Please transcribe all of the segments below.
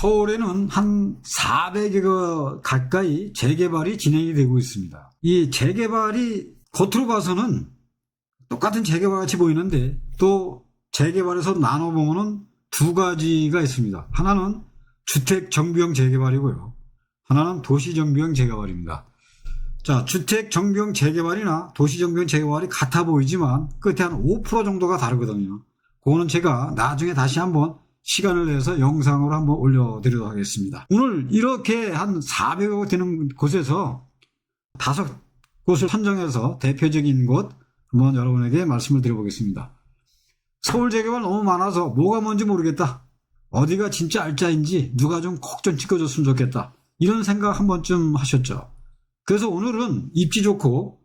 서울에는 한 400여 개 가까이 재개발이 진행이 되고 있습니다. 이 재개발이 겉으로 봐서는 똑같은 재개발 같이 보이는데 또 재개발에서 나눠보면 두 가지가 있습니다. 하나는 주택정비형 재개발이고요. 하나는 도시정비형 재개발입니다. 자, 주택정비형 재개발이나 도시정비형 재개발이 같아 보이지만 끝에 한 5% 정도가 다르거든요. 그거는 제가 나중에 다시 한번 시간을 내서 영상으로 한번 올려드리도록 하겠습니다. 오늘 이렇게 한 400여 되는 곳에서 5곳을 선정해서 대표적인 곳 한번 여러분에게 말씀을 드려보겠습니다. 서울 재개발 너무 많아서 뭐가 뭔지 모르겠다. 어디가 진짜 알짜인지 누가 좀 콕 좀 찍어줬으면 좋겠다. 이런 생각 한 번쯤 하셨죠. 그래서 오늘은 입지 좋고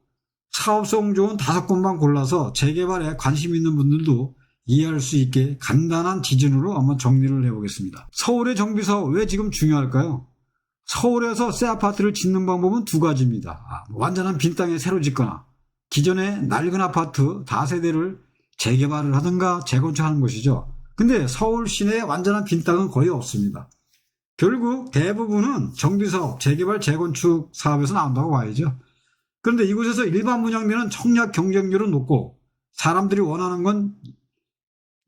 사업성 좋은 5곳만 골라서 재개발에 관심 있는 분들도 이해할 수 있게 간단한 기준으로 한번 정리를 해보겠습니다. 서울의 정비사업 왜 지금 중요할까요? 서울에서 새 아파트를 짓는 방법은 두 가지입니다. 완전한 빈 땅에 새로 짓거나 기존의 낡은 아파트 다세대를 재개발을 하든가 재건축하는 것이죠. 근데 서울 시내에 완전한 빈 땅은 거의 없습니다. 결국 대부분은 정비사업, 재개발, 재건축 사업에서 나온다고 봐야죠. 그런데 이곳에서 일반 분양비는 청약 경쟁률은 높고 사람들이 원하는 건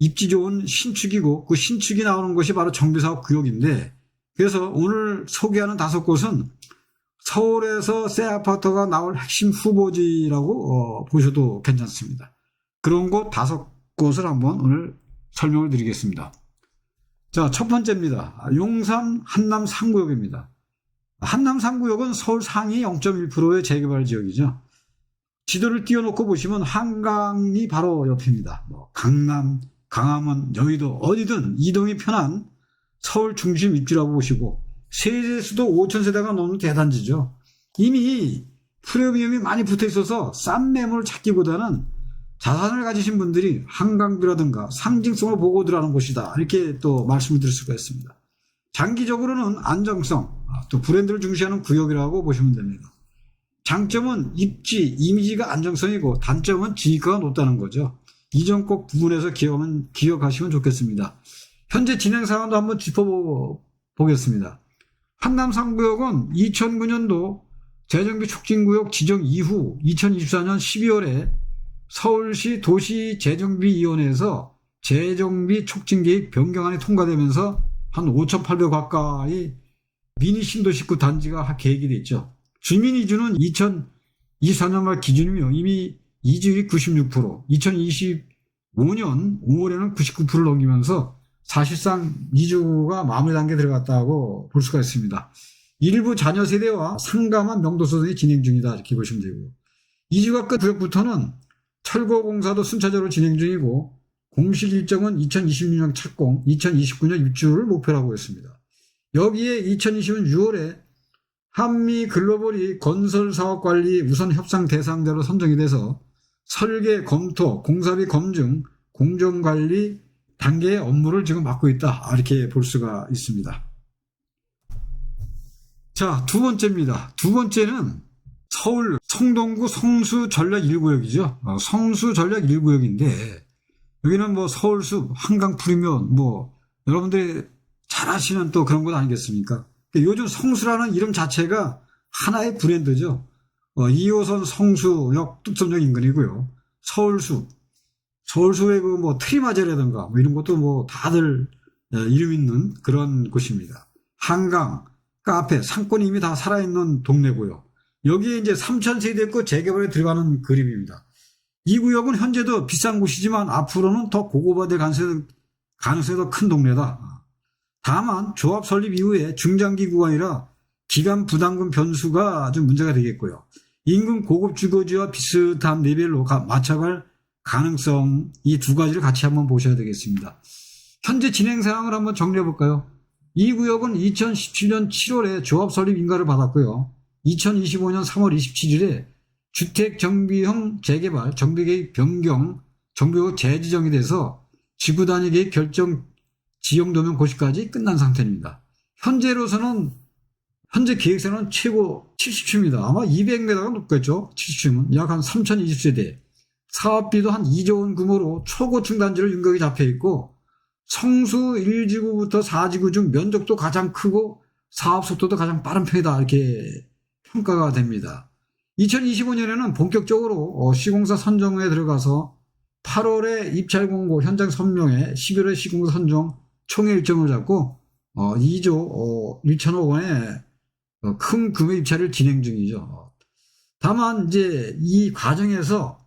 입지 좋은 신축이고 그 신축이 나오는 것이 바로 정비사업 구역인데 그래서 오늘 소개하는 5곳은 서울에서 새 아파트가 나올 핵심 후보지라고 보셔도 괜찮습니다. 그런 곳 5곳을 한번 오늘 설명을 드리겠습니다. 자, 첫 번째입니다. 용산 한남 3구역입니다. 한남 3구역은 서울 상위 0.1%의 재개발 지역이죠. 지도를 띄워놓고 보시면 한강이 바로 옆입니다. 강남, 강화문, 여의도 어디든 이동이 편한 서울 중심 입지라고 보시고 세대수도 5,000세대가 넘는 대단지죠. 이미 프리미엄이 많이 붙어 있어서 싼 매물을 찾기보다는 자산을 가지신 분들이 한강뷰라든가 상징성을 보고 들어가는 곳이다. 이렇게 또 말씀을 드릴 수가 있습니다. 장기적으로는 안정성, 또 브랜드를 중시하는 구역이라고 보시면 됩니다. 장점은 입지, 이미지가 안정성이고 단점은 지위가가 높다는 거죠. 이 점 꼭 구분해서 기억하시면 좋겠습니다. 현재 진행 상황도 한번 짚어보겠습니다. 한남 3구역은 2009년도 재정비 촉진구역 지정 이후 2024년 12월에 서울시 도시재정비위원회에서 재정비 촉진계획 변경안이 통과되면서 한 5,800 가까이 미니 신도시구 단지가 계획이 됐죠. 주민 이주는 2024년 말 기준이며 이미 이주율이 96%, 2025년 5월에는 99%를 넘기면서 사실상 이주가 마무리 단계에 들어갔다고 볼 수가 있습니다. 일부 자녀 세대와 상감한 명도소득이 진행 중이다 이렇게 보시면 되고요. 이주가 끝 구역부터는 철거 공사도 순차적으로 진행 중이고 공식 일정은 2026년 착공, 2029년 입주를 목표로 하고 있습니다. 여기에 2020년 6월에 한미 글로벌이 건설사업관리 우선 협상 대상자로 선정이 돼서 설계, 검토, 공사비 검증, 공정관리 단계의 업무를 지금 맡고 있다 이렇게 볼 수가 있습니다. 자, 두 번째입니다. 두 번째는 서울 성동구 성수 전략 1구역이죠. 성수 전략 1구역인데 여기는 뭐 서울숲, 한강 프리미엄 여러분들이 잘 아시는 또 그런 것 아니겠습니까? 요즘 성수라는 이름 자체가 하나의 브랜드죠. 2호선 성수역 뚝섬역 인근이고요. 서울숲, 서울숲의 그 트리마제라든가 이런 것도 다들 이름 있는 그런 곳입니다. 한강, 카페, 상권이 이미 다 살아있는 동네고요. 여기에 이제 3,000세대급 재개발에 들어가는 그림입니다. 이 구역은 현재도 비싼 곳이지만 앞으로는 더 고급화될 가능성이 더 큰 동네다. 다만 조합 설립 이후에 중장기 구간이라 기간 부담금 변수가 좀 문제가 되겠고요. 인근 고급 주거지와 비슷한 레벨로 맞춰갈 가능성 이 두 가지를 같이 한번 보셔야 되겠습니다. 현재 진행 상황을 한번 정리해 볼까요? 이 구역은 2017년 7월에 조합 설립 인가를 받았고요. 2025년 3월 27일에 주택정비형 재개발 정비계획 변경 정비구역 재지정이 돼서 지구 단위 계획 결정 지형도면 고시까지 끝난 상태입니다. 현재 계획세는 최고 70층입니다. 아마 200m가 높겠죠. 70층은 약 한 3,020세대. 사업비도 한 2조 원 규모로 초고층 단지로 윤곽이 잡혀 있고 성수 1지구부터 4지구 중 면적도 가장 크고 사업 속도도 가장 빠른 편이다 이렇게 평가가 됩니다. 2025년에는 본격적으로 시공사 선정에 들어가서 8월에 입찰 공고 현장 선명에 11월에 시공사 선정 총회 일정을 잡고 2조 1천억 원의 큰 금액 입찰을 진행 중이죠. 다만 이제 이 과정에서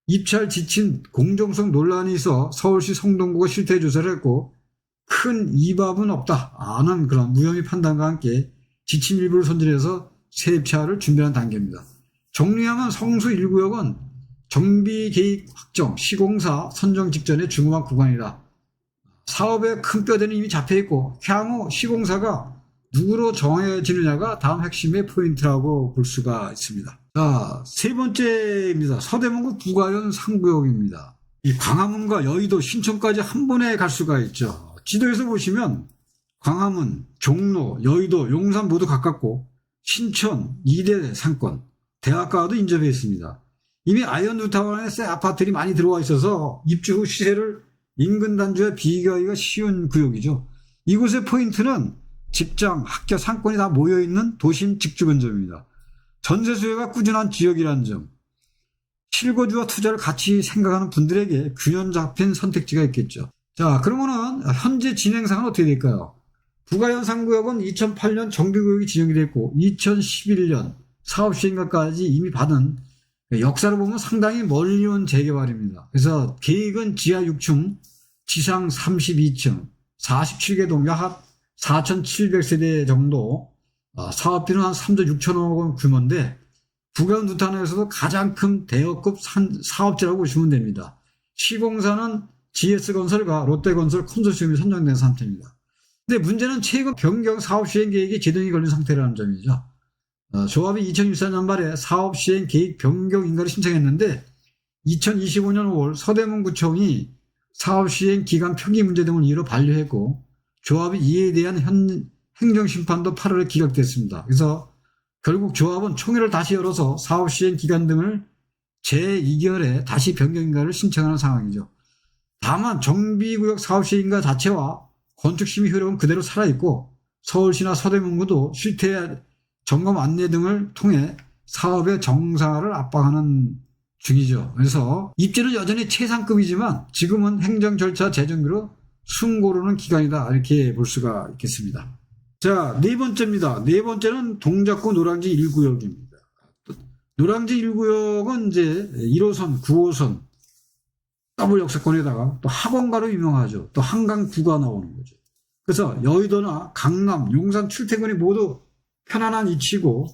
입찰 지침 공정성 논란이 있어 서울시 성동구가 실태 조사를 했고 큰 이밥은 없다는 그런 무혐의 판단과 함께 지침 일부를 손질해서 새 입찰을 준비하는 단계입니다. 정리하면 성수 1구역은 정비 계획 확정, 시공사 선정 직전의 중요한 구간이다. 사업의 큰 뼈대는 이미 잡혀있고 향후 시공사가 누구로 정해지느냐가 다음 핵심의 포인트라고 볼 수가 있습니다. 자, 세 번째입니다. 서대문구 부가현 상구역입니다. 이 광화문과 여의도, 신촌까지 한 번에 갈 수가 있죠. 지도에서 보시면 광화문, 종로, 여의도, 용산 모두 가깝고 신촌, 이대 상권, 대학가도 인접해 있습니다. 이미 아이언 뉴타운에 새 아파트들이 많이 들어와 있어서 입주 후 시세를 인근 단지와 비교하기가 쉬운 구역이죠. 이곳의 포인트는 직장, 학교, 상권이 다 모여있는 도심 직주근접입니다. 전세 수요가 꾸준한 지역이라는 점, 실거주와 투자를 같이 생각하는 분들에게 균형 잡힌 선택지가 있겠죠. 자, 그러면은 현재 진행상은 어떻게 될까요? 부가현 상구역은 2008년 정비구역이 지정이 됐고 2011년 사업 시행까지 이미 받은 역사를 보면 상당히 멀리 온 재개발입니다. 그래서 계획은 지하 6층, 지상 32층, 47개 동 약 4,700세대 정도, 사업비는 한 3조 6천억 원 규모인데 부가현 누타운에서도 가장 큰 대여급 사업지라고 보시면 됩니다. 시공사는 GS건설과 롯데건설 컨소시엄이 선정된 상태입니다. 근데 문제는 최근 변경 사업 시행 계획이 제동이 걸린 상태라는 점이죠. 조합이 2024년 말에 사업 시행 계획 변경 인가를 신청했는데 2025년 5월 서대문구청이 사업 시행 기간 표기 문제 등을 이유로 반려했고 조합이 이에 대한 행정심판도 8월에 기각됐습니다. 그래서 결국 조합은 총회를 다시 열어서 사업 시행 기간 등을 제2개월에 다시 변경 인가를 신청하는 상황이죠. 다만 정비구역 사업 시행 인가 자체와 건축심의 효력은 그대로 살아있고 서울시나 서대문구도 실태 점검 안내 등을 통해 사업의 정상화를 압박하는 중이죠. 그래서 입지는 여전히 최상급이지만 지금은 행정 절차 재정비로 숨 고르는 기간이다 이렇게 볼 수가 있겠습니다. 자, 네 번째입니다. 네 번째는 동작구 노량진 1구역입니다. 노량진 1구역은 이제 1호선, 9호선 더블 역세권에다가 또 학원가로 유명하죠. 또 한강구가 나오는 거죠. 그래서 여의도나 강남, 용산 출퇴근이 모두 편안한 위치고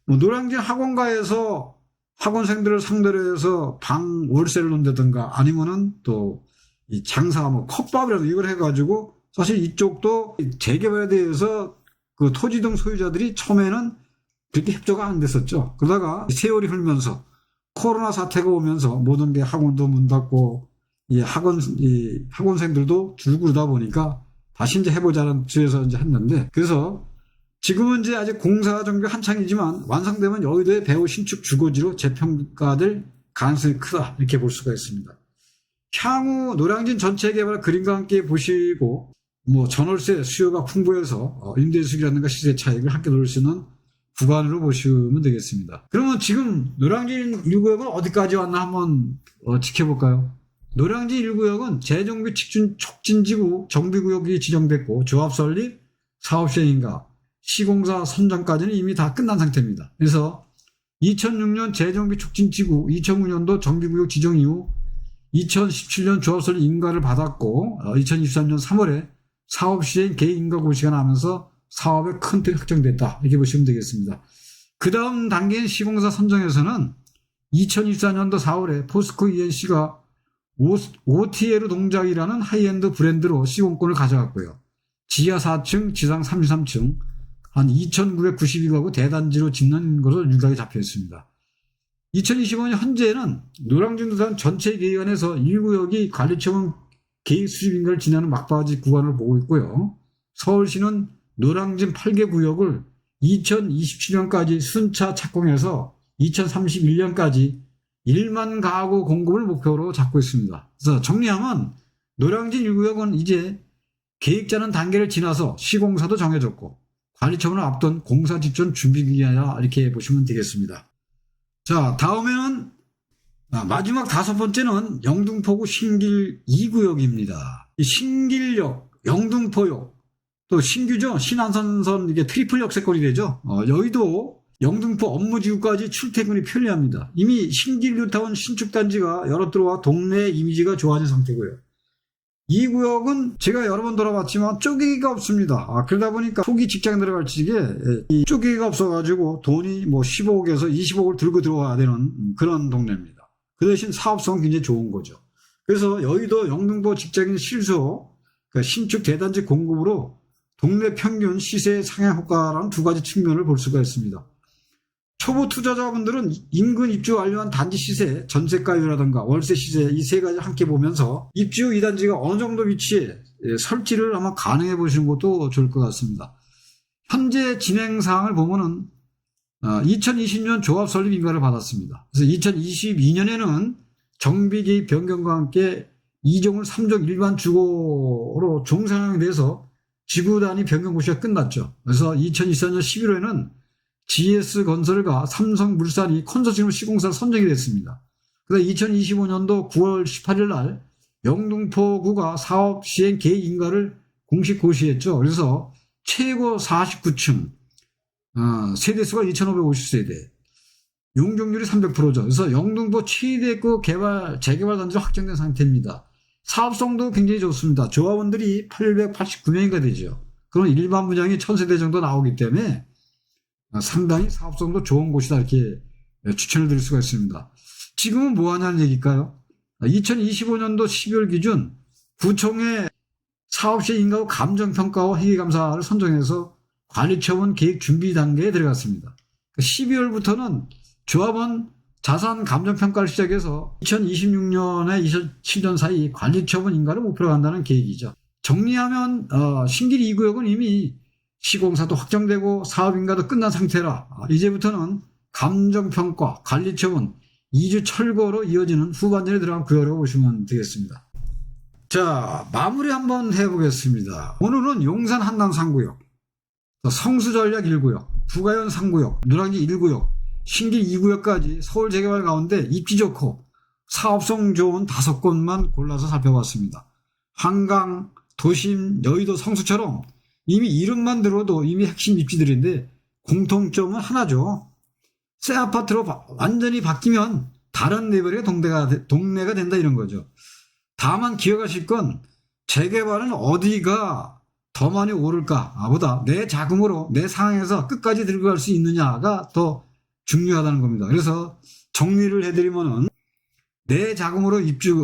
노량진 학원가에서 학원생들을 상대로 해서 방 월세를 논다든가 아니면은 또 이 장사 컵밥이라도 이걸 해가지고 사실 이쪽도 재개발에 대해서 그 토지 등 소유자들이 처음에는 그렇게 협조가 안 됐었죠. 그러다가 세월이 흐르면서 코로나 사태가 오면서 모든 게 학원도 문 닫고 이 학원생들도 줄고 그러다 보니까 다시 이제 해보자는 주에서 이제 했는데 그래서 지금은 이제 아직 공사 정비 한창이지만 완성되면 여의도의 배후 신축 주거지로 재평가될 가능성이 크다 이렇게 볼 수가 있습니다. 향후 노량진 전체 개발 그림과 함께 보시고 전월세 수요가 풍부해서 임대수익이라든가 시세 차익을 함께 노릴 수 있는 구간으로 보시면 되겠습니다. 그러면 지금 노량진 1구역은 어디까지 왔나 한번 지켜볼까요? 노량진 1구역은 재정비 촉진지구 정비구역이 지정됐고 조합 설립, 사업 시행인가, 시공사 선정까지는 이미 다 끝난 상태입니다. 그래서 2006년 재정비 촉진지구, 2009년도 정비구역 지정 이후 2017년 조합 설립 인가를 받았고 2023년 3월에 사업 시행 계획 인가 고시가 나면서 사업의 큰 틀이 확정됐다 이렇게 보시면 되겠습니다. 그 다음 단계인 시공사 선정에서는 2024년도 4월에 포스코 ENC가 OTL 동작이라는 하이엔드 브랜드로 시공권을 가져갔고요. 지하 4층, 지상 33층, 한 2,992가구 대단지로 짓는 것으로 유일하게 잡혀 있습니다. 2025년 현재는 노량진 도산 전체 계획안에서 1구역이 관리처분 계획 수립인가를 지나는 막바지 구간을 보고 있고요. 서울시는 노량진 8개 구역을 2027년까지 순차 착공해서 2031년까지 1만 가구 공급을 목표로 잡고 있습니다. 그래서 정리하면 노량진 1구역은 이제 계획 짜는 단계를 지나서 시공사도 정해졌고 관리처분을 앞둔 공사 직전 준비 기간이라 이렇게 보시면 되겠습니다. 자, 다음에는 마지막 5번째는 영등포구 신길 2구역입니다. 이 신길역, 영등포역, 또 신규죠. 신안선선 이게 트리플 역세권이 되죠. 여의도 영등포 업무지구까지 출퇴근이 편리합니다. 이미 신길 뉴타운 신축단지가 열어 들어와 동네 이미지가 좋아진 상태고요. 이 구역은 제가 여러 번 돌아봤지만 쪼개기가 없습니다. 그러다 보니까 초기 직장 들어갈 적에 이 쪼개기가 없어가지고 돈이 뭐 15억에서 20억을 들고 들어와야 되는 그런 동네입니다. 그 대신 사업성은 굉장히 좋은 거죠. 그래서 여의도 영등포 직장인 실소 신축 대단지 공급으로 동네 평균 시세 상향 효과라는 두 가지 측면을 볼 수가 있습니다. 초보 투자자분들은 인근 입주 완료한 단지 시세, 전세가율이라든가 월세 시세 이 세 가지를 함께 보면서 입주 후 이 단지가 어느 정도 위치에 설치를 아마 가능해 보시는 것도 좋을 것 같습니다. 현재 진행 사항을 보면은 2020년 조합 설립 인가를 받았습니다. 그래서 2022년에는 정비 개입 변경과 함께 2종을 3종 일반 주거로 종상향이 돼서 지구 단위 변경 고시가 끝났죠. 그래서 2024년 11월에는 GS건설과 삼성물산이 컨소시엄 시공사로 선정이 됐습니다. 그래서 2025년도 9월 18일 날 영등포구가 사업 시행 계획 인가를 공식 고시했죠. 그래서 최고 49층, 세대수가 2,550세대, 용적률이 300%죠. 그래서 영등포 최대급 재개발 단지로 확정된 상태입니다. 사업성도 굉장히 좋습니다. 조합원들이 889명이가 되죠. 그럼 일반 분양이 1,000세대 정도 나오기 때문에 상당히 사업성도 좋은 곳이다 이렇게 추천을 드릴 수가 있습니다. 지금은 뭐 하냐는 얘기일까요? 2025년도 12월 기준 구청의 사업시 인가 후 감정평가와 회계감사를 선정해서 관리처분 계획 준비 단계에 들어갔습니다. 12월부터는 조합원 자산 감정평가를 시작해서 2026년에 27년 사이 관리처분 인가를 목표로 한다는 계획이죠. 정리하면 신길 2구역은 이미 시공사도 확정되고 사업인가도 끝난 상태라 이제부터는 감정평가, 관리처분, 2주 철거로 이어지는 후반전에 들어간 구역이라고 보시면 되겠습니다. 자, 마무리 한번 해보겠습니다. 오늘은 용산 한남 3구역, 성수전략 1구역, 부가현 3구역, 노량진 1구역, 신길 2구역까지 서울 재개발 가운데 입지 좋고 사업성 좋은 5곳만 골라서 살펴봤습니다. 한강, 도심, 여의도, 성수처럼 이미 이름만 들어도 이미 핵심 입지들인데 공통점은 하나죠. 새 아파트로 완전히 바뀌면 다른 레벨의 동네가 된다 이런 거죠. 다만 기억하실 건 재개발은 어디가 더 많이 오를까 보다 내 자금으로 내 상황에서 끝까지 들고 갈 수 있느냐가 더 중요하다는 겁니다. 그래서 정리를 해드리면은 내 자금으로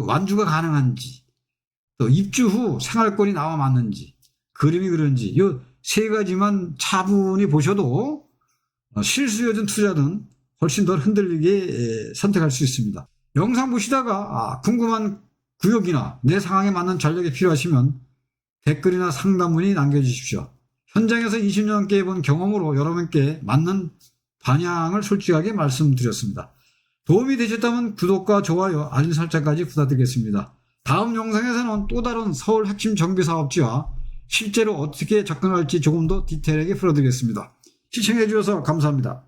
완주가 가능한지, 또 입주 후 생활권이 나와 맞는지, 그림이 그런지 이 세 가지만 차분히 보셔도 실수요즘 투자든 훨씬 더 흔들리게 선택할 수 있습니다. 영상 보시다가 궁금한 구역이나 내 상황에 맞는 전략이 필요하시면 댓글이나 상담 문의 남겨주십시오. 현장에서 20년 넘게 해본 경험으로 여러분께 맞는 방향을 솔직하게 말씀드렸습니다. 도움이 되셨다면 구독과 좋아요, 알림 설정까지 부탁드리겠습니다. 다음 영상에서는 또 다른 서울 핵심 정비사업지와 실제로 어떻게 접근할지 조금 더 디테일하게 풀어드리겠습니다. 시청해 주셔서 감사합니다.